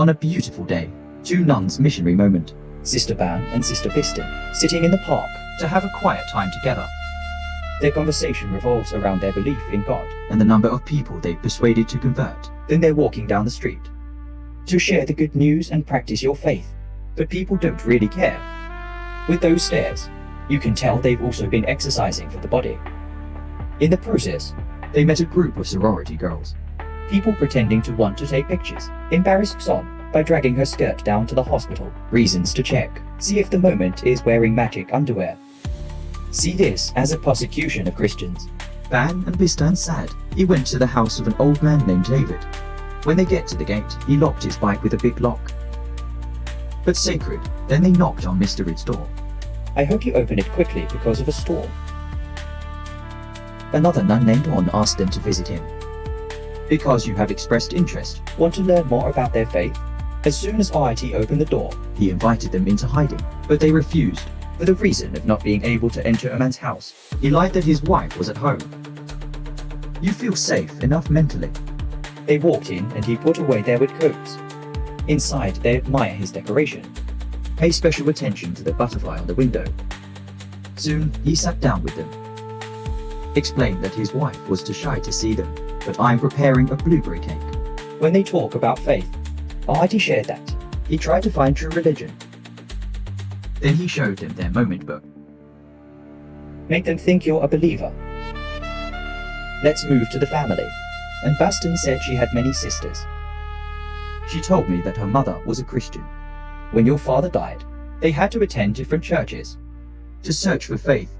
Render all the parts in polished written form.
On a beautiful day, two nuns missionary moment, Sister Ban and Sister Piston, sitting in the park to have a quiet time together. Their conversation revolves around their belief in God and the number of people they've persuaded to convert. Then they're walking down the street to share the good news and practice your faith, but people don't really care. With those stares, you can tell they've also been exercising for the body. In the process, they met a group of sorority girls, people pretending to want to take pictures, embarrassed Son by dragging her skirt down to the hospital. Reasons to check. See if the moment is wearing magic underwear. See this as a persecution of Christians. Ban and Piston sad. He went to the house of an old man named David. When they get to the gate, he locked his bike with a big lock. But sacred, then they knocked on Mr. Rid's door. I hope you open it quickly because of a storm. Another nun named On asked them to visit him. Because you have expressed interest, want to learn more about their faith? As soon as IT opened the door, he invited them into hiding, but they refused, for the reason of not being able to enter a man's house. He lied that his wife was at home. You feel safe enough mentally. They walked in and he put away their wood coats. Inside, they admire his decoration. Pay special attention to the butterfly on the window. Soon, he sat down with them. Explained that his wife was too shy to see them, but I'm preparing a blueberry cake. When they talk about faith, IT shared that he tried to find true religion. Then he showed them their moment book. Make them think you're a believer. Let's move to the family. And Baston said she had many sisters. She told me that her mother was a Christian. When your father died, they had to attend different churches to search for faith.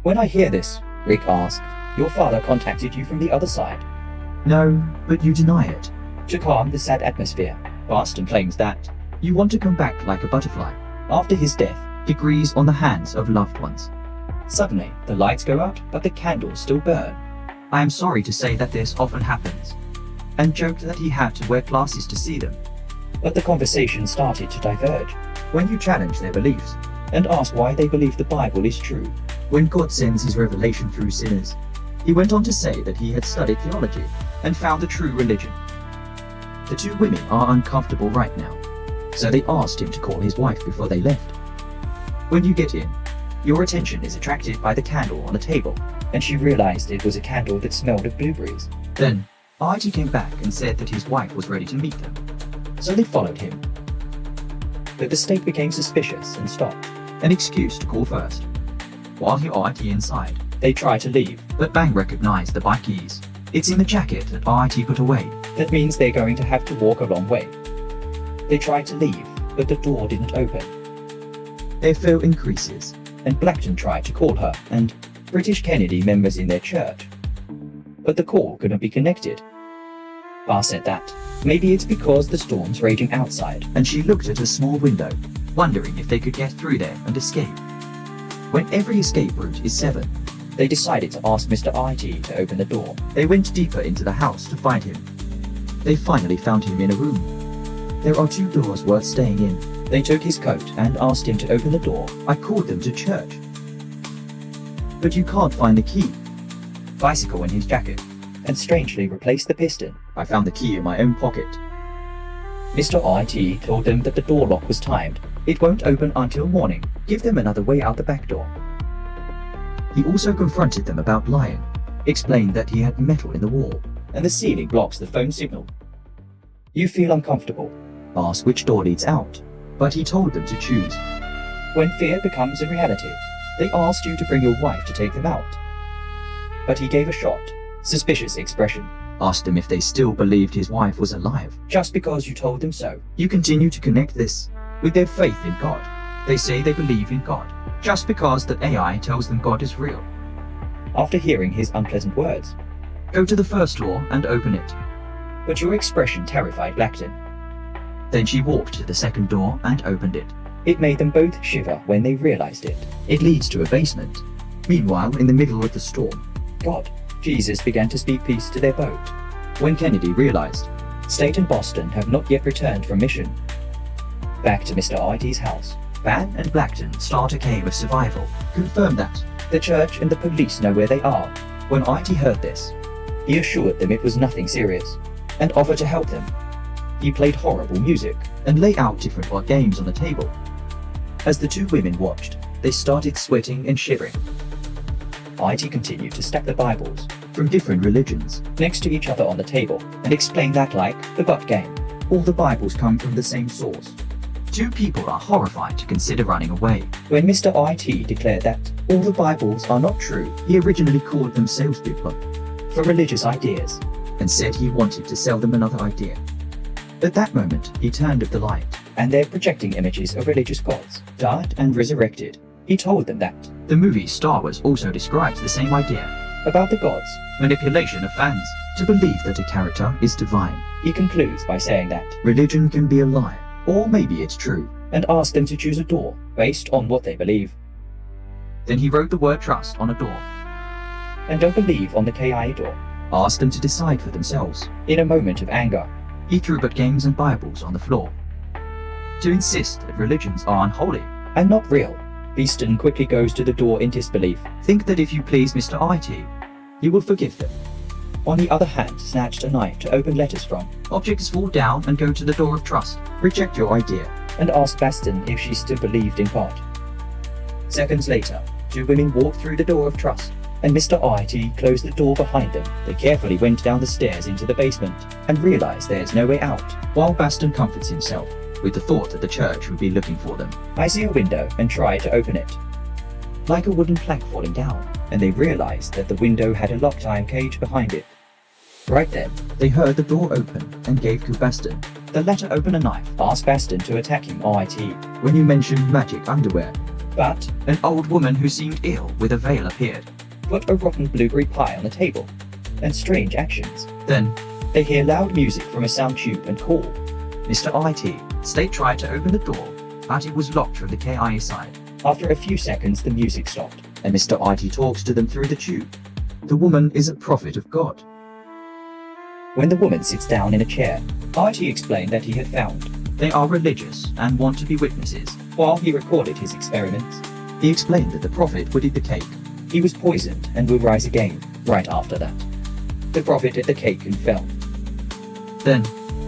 When I hear this, Rick asked, your father contacted you from the other side? No, but you deny it. To calm the sad atmosphere, Baston claims that you want to come back like a butterfly. After his death, degrees on the hands of loved ones. Suddenly, the lights go out, but the candles still burn. I am sorry to say that this often happens, and joked that he had to wear glasses to see them. But the conversation started to diverge when you challenge their beliefs and ask why they believe the Bible is true. When God sends his revelation through sinners, he went on to say that he had studied theology and found the true religion. The two women are uncomfortable right now, so they asked him to call his wife before they left. When you get in, your attention is attracted by the candle on the table, and she realized it was a candle that smelled of blueberries. Then, IT came back and said that his wife was ready to meet them, so they followed him. But the state became suspicious and stopped, an excuse to call first. While he IT inside, they try to leave, but Bang recognized the bike keys. It's in the jacket that IT put away. That means they're going to have to walk a long way. They tried to leave, but the door didn't open. Their fear increases, and Blackton tried to call her and British Kennedy members in their church. But the call couldn't be connected. Barr said that maybe it's because the storm's raging outside, and she looked at a small window, wondering if they could get through there and escape. When every escape route is severed, they decided to ask Mr. IT to open the door. They went deeper into the house to find him. They finally found him in a room. There are two doors worth staying in. They took his coat and asked him to open the door. I called them to church. But you can't find the key. Bicycle in his jacket, and strangely replaced the piston. I found the key in my own pocket. Mr. IT told them that the door lock was timed. It won't open until morning. Give them another way out the back door. He also confronted them about lying, explained that he had metal in the wall, and the ceiling blocks the phone signal. You feel uncomfortable. Ask which door leads out, but he told them to choose. When fear becomes a reality, they asked you to bring your wife to take them out. But he gave a shot, suspicious expression. Asked them if they still believed his wife was alive. Just because you told them so, you continue to connect this with their faith in God. They say they believe in God, just because that AI tells them God is real. After hearing his unpleasant words, go to the first door and open it. But your expression terrified Blackton. Then she walked to the second door and opened it. It made them both shiver when they realized it. It leads to a basement. Meanwhile, in the middle of the storm, God, Jesus began to speak peace to their boat. When Kennedy realized, State and Boston have not yet returned from mission. Back to Mr. IT's house, Van and Blackton start a game of survival. Confirm that the church and the police know where they are. When IT heard this, he assured them it was nothing serious and offered to help them. He played horrible music and laid out different odd games on the table. As the two women watched, they started sweating and shivering. IT continued to stack the Bibles from different religions next to each other on the table and explained that, like the butt game, all the Bibles come from the same source. Two people are horrified to consider running away. When Mr. IT declared that all the Bibles are not true, he originally called them salespeople for religious ideas and said he wanted to sell them another idea. At that moment, he turned off the light, and they're projecting images of religious gods, died and resurrected. He told them that the movie Star Wars also describes the same idea about the gods, manipulation of fans to believe that a character is divine. He concludes by saying that religion can be a lie, or maybe it's true, and asked them to choose a door based on what they believe. Then he wrote the word trust on a door, and don't believe on the KI door. Asked them to decide for themselves. In a moment of anger, he threw book games and Bibles on the floor to insist that religions are unholy and not real. Beeston quickly goes to the door in disbelief. Think that if you please Mr. IT, you will forgive them. On the other hand, snatched a knife to open letters from. Objects fall down and go to the door of trust. Reject your idea and ask Baston if she still believed in God. Seconds later, two women walked through the door of trust, and Mr. IT closed the door behind them. They carefully went down the stairs into the basement and realized there's no way out, while Baston comforts himself with the thought that the church would be looking for them. I see a window and try to open it, like a wooden plank falling down, and they realized that the window had a locked iron cage behind it. Right then, they heard the door open and gave to Baston. The latter opened a knife, asked Baston to attack him IT when you mentioned magic underwear. But an old woman who seemed ill with a veil appeared, put a rotten blueberry pie on the table, and strange actions. Then, they hear loud music from a sound tube and call. Mr. IT. State tried to open the door, but it was locked from the KI side. After a few seconds, the music stopped, and Mr. IT talks to them through the tube. The woman is a prophet of God. When the woman sits down in a chair, IT explained that he had found they are religious and want to be witnesses. While he recorded his experiments, he explained that the prophet would eat the cake. He was poisoned and will rise again right after that. The prophet ate the cake and fell. Then,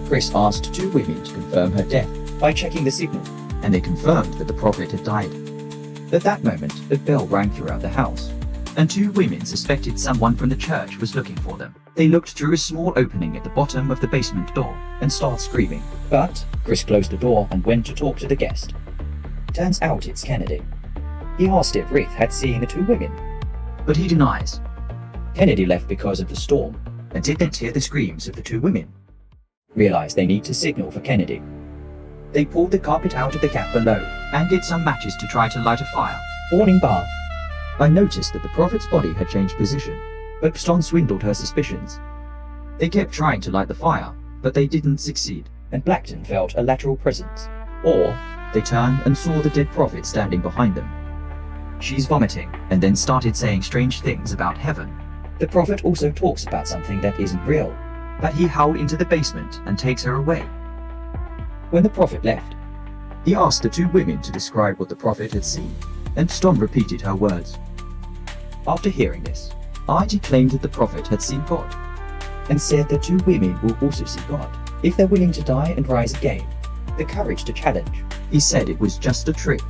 Chris asked two women to confirm her death by checking the signal, and they confirmed that the prophet had died. At that moment, a bell rang throughout the house, and two women suspected someone from the church was looking for them. They looked through a small opening at the bottom of the basement door and started screaming. But Chris closed the door and went to talk to the guest. Turns out it's Kennedy. He asked if Reith had seen the two women, but he denies. Kennedy left because of the storm and didn't hear the screams of the two women. Realized they need to signal for Kennedy. They pulled the carpet out of the gap below and get some matches to try to light a fire. Warning bar. I noticed that the prophet's body had changed position, but Stone swindled her suspicions. They kept trying to light the fire, but they didn't succeed, and Blackton felt a lateral presence. Or, they turned and saw the dead prophet standing behind them. She's vomiting, and then started saying strange things about heaven. The prophet also talks about something that isn't real, but he howled into the basement and takes her away. When the prophet left, he asked the two women to describe what the prophet had seen, and Stone repeated her words. After hearing this, IT claimed that the prophet had seen God, and said that two women will also see God if they're willing to die and rise again. The courage to challenge. He said it was just a trick.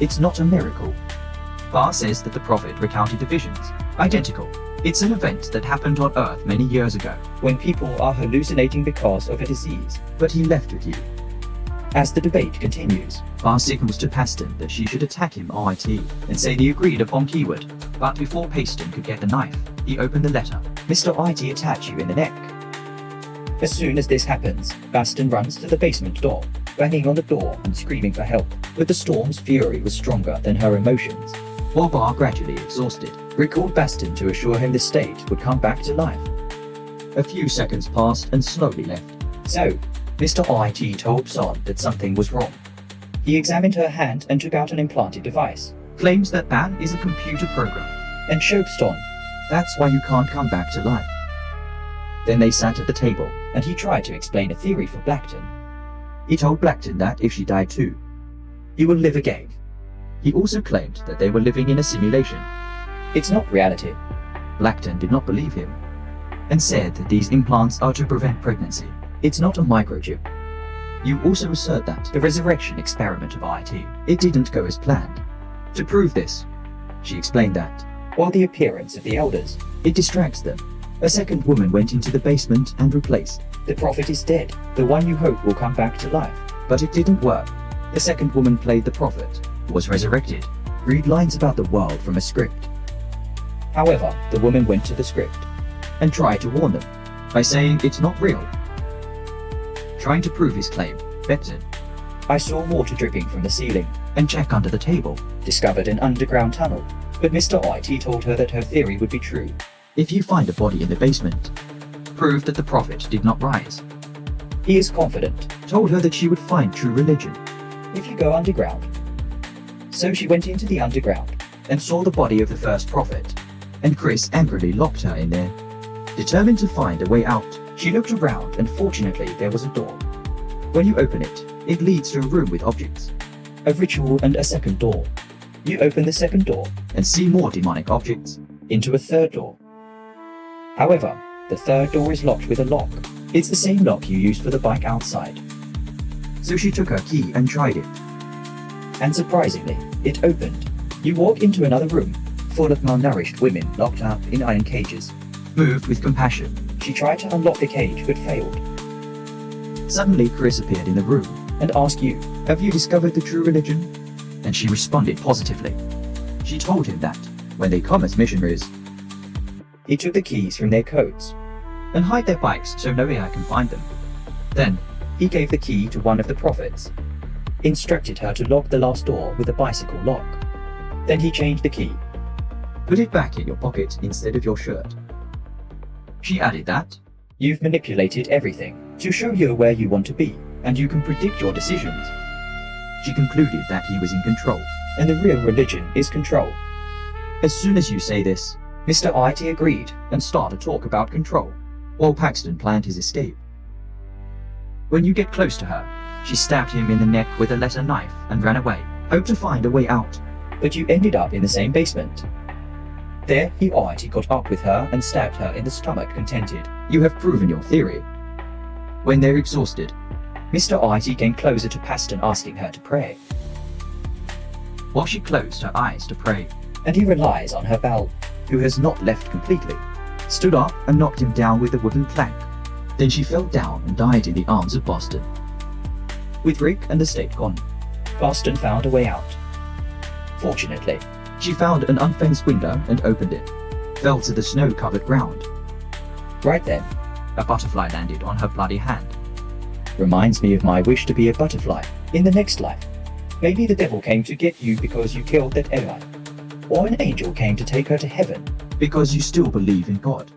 It's not a miracle. Barr says that the prophet recounted the visions. Identical. It's an event that happened on Earth many years ago, when people are hallucinating because of a disease, but he left with you. As the debate continues, Barr signals to Paston that she should attack him RIT and say the agreed upon keyword, but before Paston could get the knife, he opened the letter. Mr. IT attacks you in the neck. As soon as this happens, Baston runs to the basement door, banging on the door and screaming for help, but the storm's fury was stronger than her emotions. While Barr, gradually exhausted, recalled Baston to assure him the state would come back to life. A few seconds passed and slowly left. So, Mr. IT told Son that something was wrong. He examined her hand and took out an implanted device. Claims that Ban is a computer program, and showed Son that's why you can't come back to life. Then they sat at the table, and he tried to explain a theory for Blackton. He told Blackton that if she died too, he will live again. He also claimed that they were living in a simulation. It's not reality. Blackton did not believe him, and said that these implants are to prevent pregnancy. It's not a microchip. You also assert that the resurrection experiment of IT, it didn't go as planned. To prove this, she explained that, while the appearance of the elders, it distracts them, a second woman went into the basement and replaced. The prophet is dead, the one you hope will come back to life. But it didn't work. The second woman played the prophet, was resurrected, read lines about the world from a script. However, the woman went to the script and tried to warn them by saying it's not real. Trying to prove his claim, Beckton, I saw water dripping from the ceiling and check under the table, discovered an underground tunnel, but Mr. IT told her that her theory would be true. If you find a body in the basement, prove that the prophet did not rise. He is confident, told her that she would find true religion if you go underground. So she went into the underground and saw the body of the first prophet, and Chris angrily locked her in there. Determined to find a way out, she looked around and fortunately there was a door. When you open it, it leads to a room with objects, a ritual and a second door. You open the second door and see more demonic objects, into a third door. However, the third door is locked with a lock. It's the same lock you used for the bike outside. So she took her key and tried it. And surprisingly, it opened. You walk into another room, full of malnourished women locked up in iron cages. Moved with compassion, she tried to unlock the cage but failed. Suddenly Chris appeared in the room and asked you, have you discovered the true religion? And she responded positively. She told him that, when they come as missionaries, he took the keys from their coats and hide their bikes so no AI can find them. Then, he gave the key to one of the prophets, instructed her to lock the last door with a bicycle lock. Then he changed the key. Put it back in your pocket instead of your shirt. She added that, you've manipulated everything to show you where you want to be, and you can predict your decisions. She concluded that he was in control, and the real religion is control. As soon as you say this, Mr. IT agreed and started talk about control, while Paxton planned his escape. When you get close to her, she stabbed him in the neck with a letter knife and ran away, hoped to find a way out. But you ended up in the same basement. There, he IT got up with her and stabbed her in the stomach, contented. You have proven your theory. When they're exhausted, Mr. IT came closer to Paxton asking her to pray. While she closed her eyes to pray, and he relies on her pal, who has not left completely, stood up and knocked him down with a wooden plank. Then she fell down and died in the arms of Boston. With Rick and the state gone, Boston found a way out. Fortunately, she found an unfenced window and opened it, fell to the snow-covered ground. Right then, a butterfly landed on her bloody hand. Reminds me of my wish to be a butterfly in the next life. Maybe the devil came to get you because you killed that Eli, or an angel came to take her to heaven because you still believe in God.